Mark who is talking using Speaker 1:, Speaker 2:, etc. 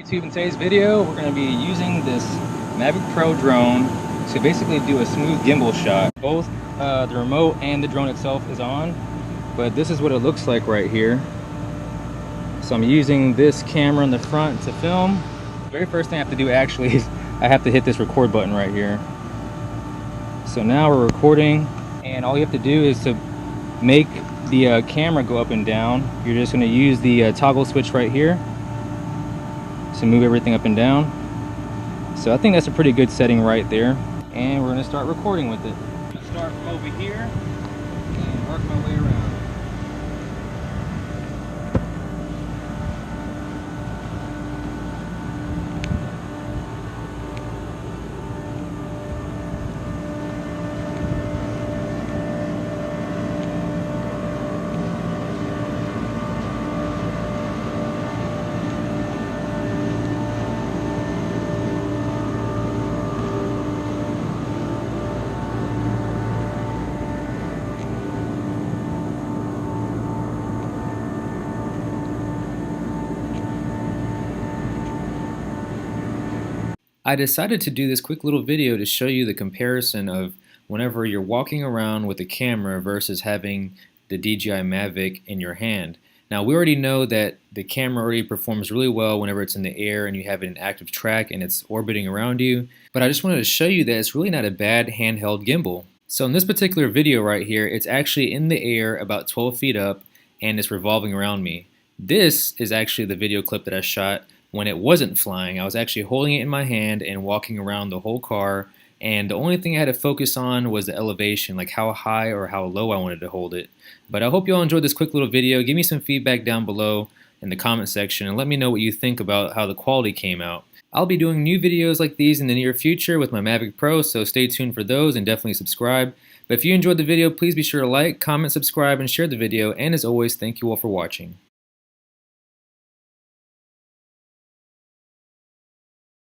Speaker 1: YouTube. In today's video, we're going to be using this Mavic Pro drone to basically do a smooth gimbal shot. Both the remote and the drone itself is on, but this is what it looks like right here. So I'm using this camera in the front to film. The very first thing I have to do actually is I have to hit this record button right here. So now we're recording, and all you have to do is to make the camera go up and down. You're just going to use the toggle switch right here to move everything up and down. So I think that's a pretty good setting right there, and we're going to start recording with it. I'm going to start from over here and work my way around. I decided to do this quick little video to show you the comparison of whenever you're walking around with a camera versus having the DJI Mavic in your hand. Now, we already know that the camera already performs really well whenever it's in the air and you have it in active track and it's orbiting around you, but I just wanted to show you that it's really not a bad handheld gimbal. So in this particular video right here, it's actually in the air about 12 feet up and it's revolving around me. This is actually the video clip that I shot when it wasn't flying. I was actually holding it in my hand and walking around the whole car, and the only thing I had to focus on was the elevation, like how high or how low I wanted to hold it. But I hope you all enjoyed this quick little video. Give me some feedback down below in the comment section and let me know what you think about how the quality came out. I'll be doing new videos like these in the near future with my Mavic Pro, so stay tuned for those and definitely subscribe. But if you enjoyed the video, please be sure to like, comment, subscribe, and share the video, and as always, thank you all for watching.